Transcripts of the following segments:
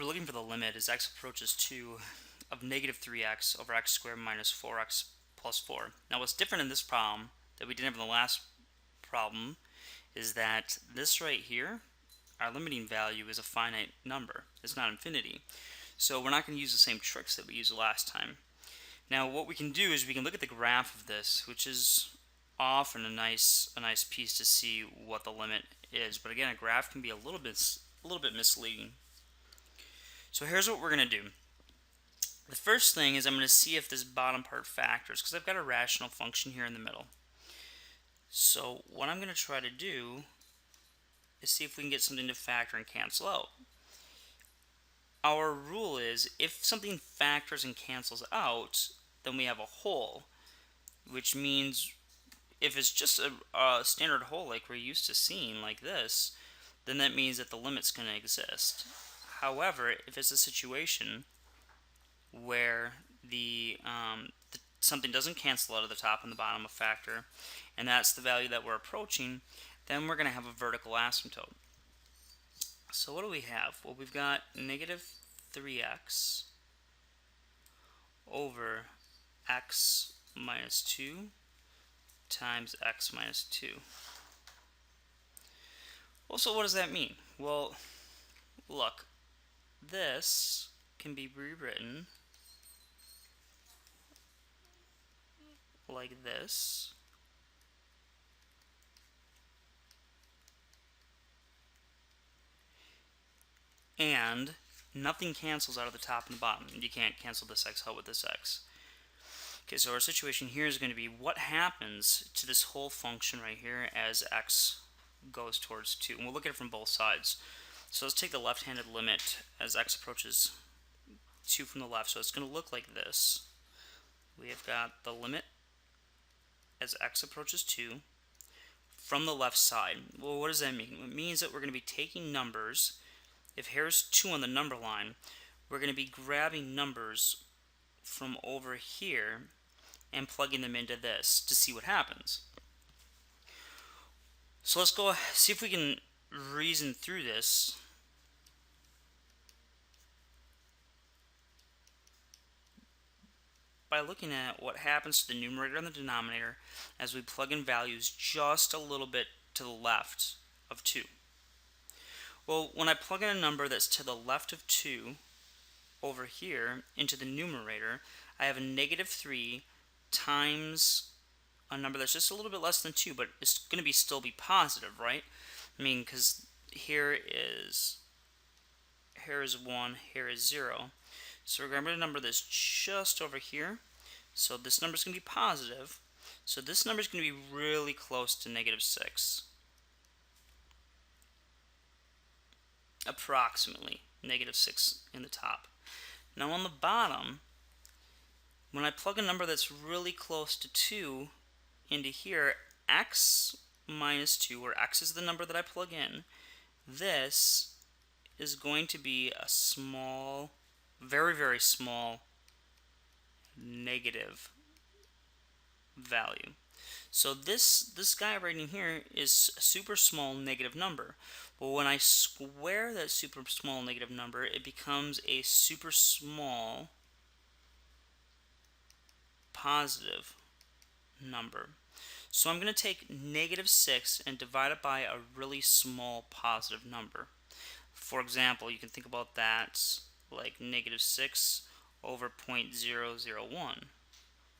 we're looking for the limit as x approaches 2 of negative 3x over x squared minus 4x plus 4. Now what's different in this problem that we didn't have in the last problem is that this right here, our limiting value is a finite number. It's not infinity. So we're not going to use the same tricks that we used last time. Now what we can do is we can look at the graph of this, which is often a nice piece to see what the limit is. But again, a graph can be a little bit misleading. So here's what we're going to do. The first thing is I'm going to see if this bottom part factors, because I've got a rational function here in the middle. So what I'm going to try to do is see if we can get something to factor and cancel out. Our rule is if something factors and cancels out, then we have a whole, which means if it's just a standard whole like we're used to seeing like this, then that means that the limit's going to exist. However, if it's a situation where something doesn't cancel out of the top and the bottom of factor, and that's the value that we're approaching, then we're going to have a vertical asymptote. So what do we have? Well, we've got negative 3x over x minus 2 times x minus 2. Well, so what does that mean? Well, look, this can be rewritten like this. And nothing cancels out of the top and the bottom. You can't cancel this x out with this x. Okay, so our situation here is going to be what happens to this whole function right here as x goes towards 2. And we'll look at it from both sides. So let's take the left-handed limit as x approaches 2 from the left. So it's going to look like this. We have got the limit as x approaches 2 from the left side. Well, what does that mean? It means that we're going to be taking numbers. If here's 2 on the number line, we're going to be grabbing numbers from over here and plugging them into this to see what happens. So let's go see if we can reason through this. By looking at what happens to the numerator and the denominator as we plug in values just a little bit to the left of 2. Well, when I plug in a number that's to the left of 2 over here into the numerator, I have a negative 3 times a number that's just a little bit less than 2, but it's going to still be positive, right? I mean, because here is 1, here is 0. So we're grabbing a number that's just over here. So this number is going to be positive. So this number is going to be really close to negative 6. Approximately negative 6 in the top. Now on the bottom, when I plug a number that's really close to 2 into here, x minus 2, where x is the number that I plug in, this is going to be a small, very, very small negative value. So this guy right in here is a super small negative number. But when I square that super small negative number, it becomes a super small positive number. So I'm going to take negative 6 and divide it by a really small positive number. For example, you can think about that like negative 6 over 0.001.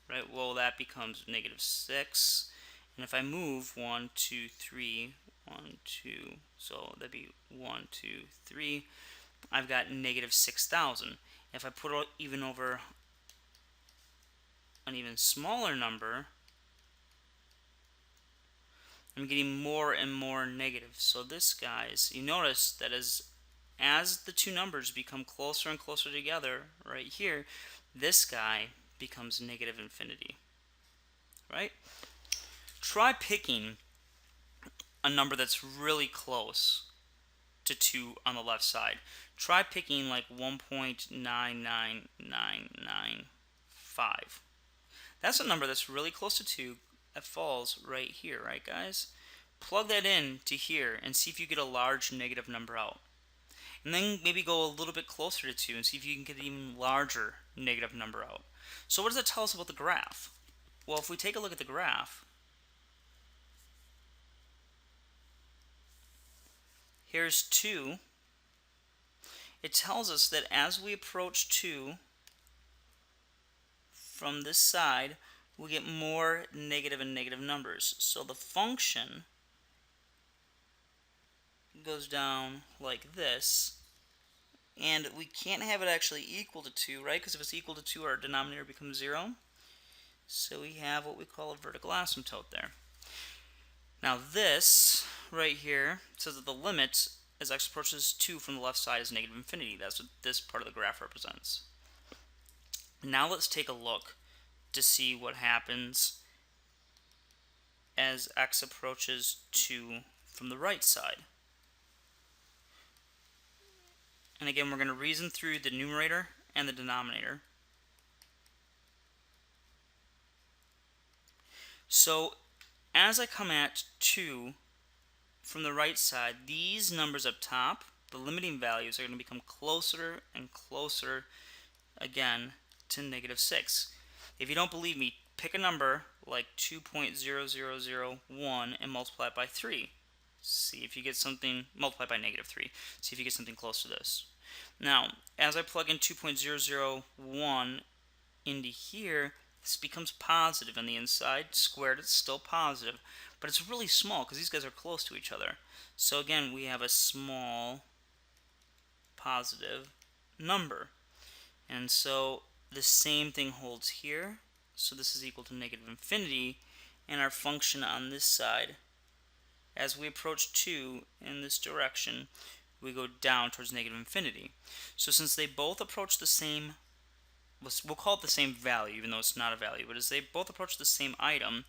Right? Well, that becomes negative 6. And if I move 1, 2, 3, 1, 2, so that'd be 1, 2, 3, I've got negative 6,000. If I put it even over an even smaller number, I'm getting more and more negative. So this, guys, you notice that as the two numbers become closer and closer together right here, this guy becomes negative infinity, right? Try picking a number that's really close to 2 on the left side. Try picking like 1.99995. That's a number that's really close to 2 that falls right here, right guys? Plug that in to here and see if you get a large negative number out. And then maybe go a little bit closer to 2 and see if you can get an even larger negative number out. So what does that tell us about the graph? Well, if we take a look at the graph, here's 2. It tells us that as we approach 2 from this side, we get more negative and negative numbers. So the function goes down like this, and we can't have it actually equal to 2, right? Because if it's equal to 2, our denominator becomes 0. So we have what we call a vertical asymptote there. Now this right here says that the limit as x approaches 2 from the left side is negative infinity. That's what this part of the graph represents. Now let's take a look to see what happens as x approaches 2 from the right side. And again, we're going to reason through the numerator and the denominator. So as I come at 2 from the right side, these numbers up top, the limiting values, are going to become closer and closer again to negative 6. If you don't believe me, pick a number like 2.0001 and multiply it by 3. See if you get something, multiply by negative 3. See if you get something close to this. Now, as I plug in 2.001 into here, this becomes positive on the inside. Squared, it's still positive, but it's really small because these guys are close to each other. So again, we have a small positive number. And so the same thing holds here. So this is equal to negative infinity, and our function on this side, as we approach 2 in this direction, we go down towards negative infinity. So since they both approach the same, we'll call it the same value, even though it's not a value, but as they both approach the same item,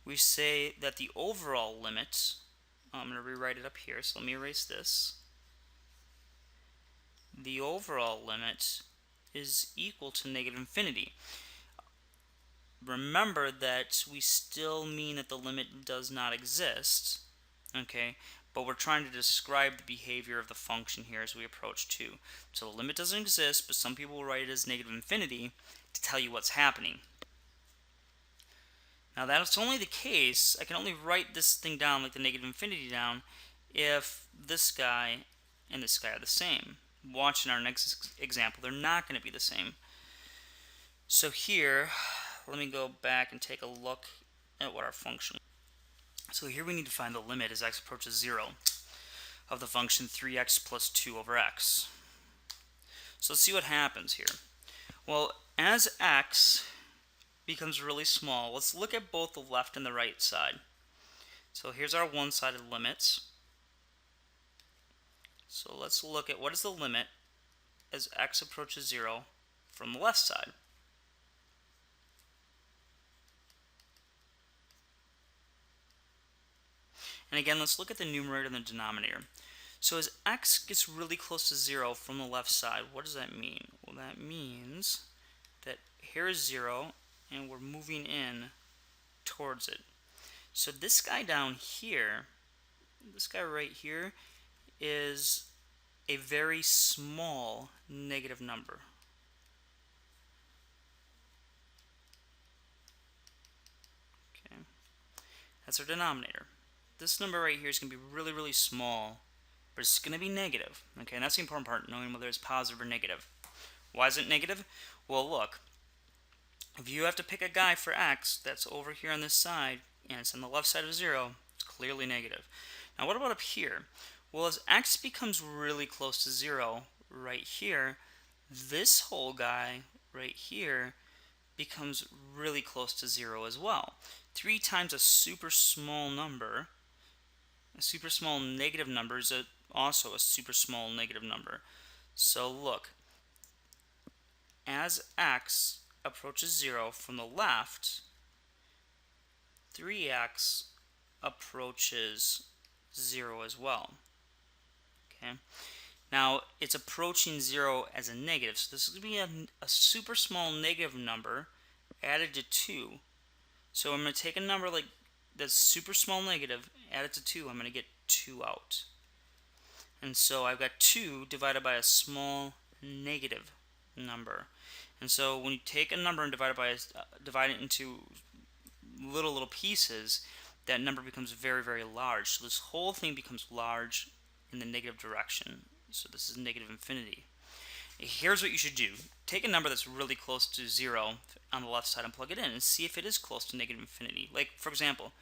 we say that the overall limit, I'm going to rewrite it up here, so let me erase this. The overall limit is equal to negative infinity. Remember that we still mean that the limit does not exist, okay? But we're trying to describe the behavior of the function here as we approach 2. So the limit doesn't exist, but some people will write it as negative infinity to tell you what's happening. Now that's only the case, I can only write this thing down like the negative infinity down if this guy and this guy are the same. Watch in our next example, they're not going to be the same. So here, let me go back and take a look at what our function. So here we need to find the limit as x approaches 0 of the function 3x plus 2 over x. So let's see what happens here. Well, as x becomes really small, let's look at both the left and the right side. So here's our one-sided limits. So let's look at what is the limit as x approaches 0 from the left side. And again, let's look at the numerator and the denominator. So as x gets really close to 0 from the left side, what does that mean? Well, that means that here is 0, and we're moving in towards it. So this guy down here, this guy right here, is a very small negative number. Okay, that's our denominator. This number right here is going to be really, really small, but it's going to be negative. Okay, and that's the important part, knowing whether it's positive or negative. Why is it negative? Well, look, if you have to pick a guy for x that's over here on this side, and it's on the left side of 0, it's clearly negative. Now, what about up here? Well, as x becomes really close to 0 right here, this whole guy right here becomes really close to 0 as well. 3 times a super small number, a super small negative number is also a super small negative number. So look, as x approaches 0 from the left, 3x approaches 0 as well. Okay. Now, it's approaching 0 as a negative, so this is going to be a super small negative number added to 2. So I'm going to take a number like that's super small negative, add it to 2, I'm going to get 2 out. And so I've got 2 divided by a small negative number. And so when you take a number and divide it into little pieces, that number becomes very large. So this whole thing becomes large in the negative direction. So this is negative infinity. Here's what you should do. Take a number that's really close to 0 on the left side and plug it in and see if it is close to negative infinity. Like, for example,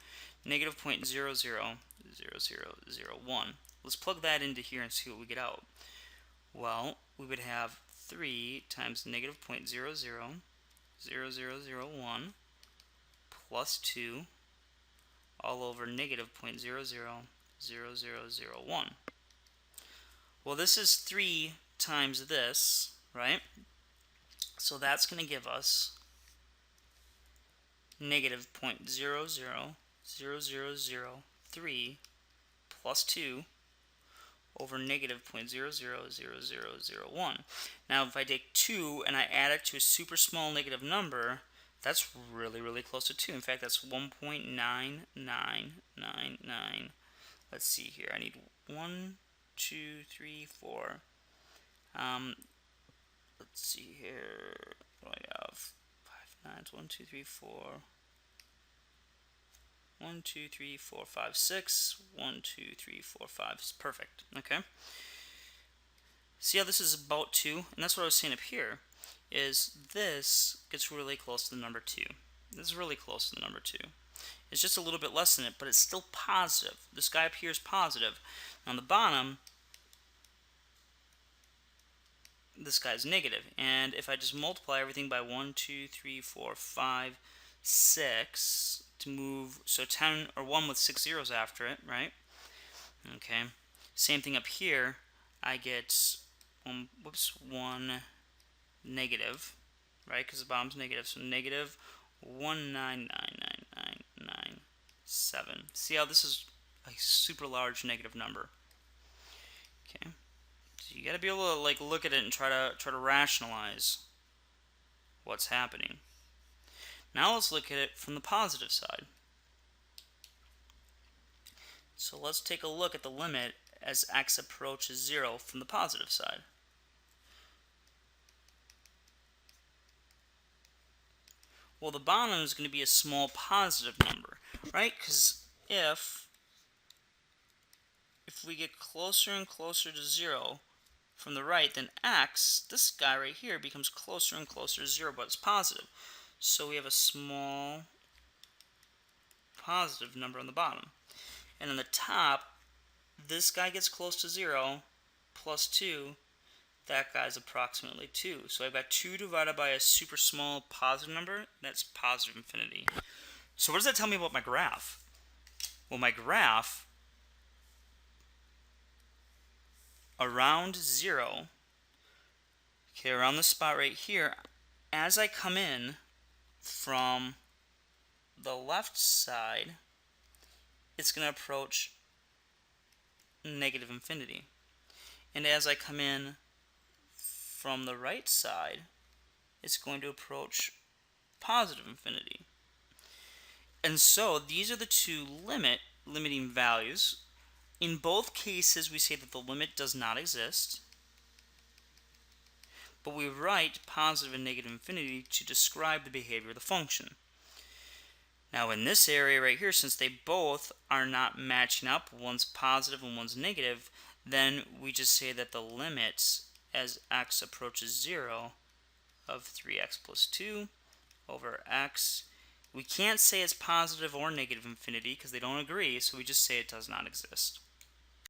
negative 0.000001. Let's plug that into here and see what we get out. Well, we would have 3 times negative 0.000001 plus 2 all over negative 0.000001. Well, this is 3 times this, right? So that's going to give us negative 0.000003 plus 2 over negative 0.000001. Now, if I take 2 and I add it to a super small negative number, that's really close to 2. In fact, that's 1.9999. Let's see here. I need 1, 2, 3, 4. Let's see here. What do I have? 5 nines. 1, 2, 3, 4. 1, 2, 3, 4, 5, 6. 1, 2, 3, 4, 5. Perfect. Okay. See how this is about 2? And that's what I was saying up here. Is this gets really close to the number 2. This is really close to the number 2. It's just a little bit less than it, but it's still positive. This guy up here is positive. On the bottom, this guy's negative. And if I just multiply everything by 1, 2, 3, 4, 5, 6 to move, so 10 or 1 with 6 zeros after it, right? Okay. Same thing up here. I get 1 negative, right? Because the bottom's negative. So negative 1999997. See how this is a super large negative number. Okay. So you got to be able to like look at it and try to rationalize what's happening. Now let's look at it from the positive side. So let's take a look at the limit as x approaches 0 from the positive side. Well, the bottom is going to be a small positive number, right? Because if we get closer and closer to 0 from the right, then x, this guy right here, becomes closer and closer to 0, but it's positive. So we have a small positive number on the bottom. And on the top, this guy gets close to 0, plus 2, that guy's approximately 2. So I've got 2 divided by a super small positive number, that's positive infinity. So what does that tell me about my graph? Well, my graph, around 0, okay, around the spot right here, as I come in from the left side, it's going to approach negative infinity. And as I come in from the right side, it's going to approach positive infinity. And so these are the two limiting values. In both cases, we say that the limit does not exist, but we write positive and negative infinity to describe the behavior of the function. Now in this area right here, since they both are not matching up, one's positive and one's negative, then we just say that the limit as x approaches 0 of 3x plus 2 over x, we can't say it's positive or negative infinity because they don't agree, so we just say it does not exist.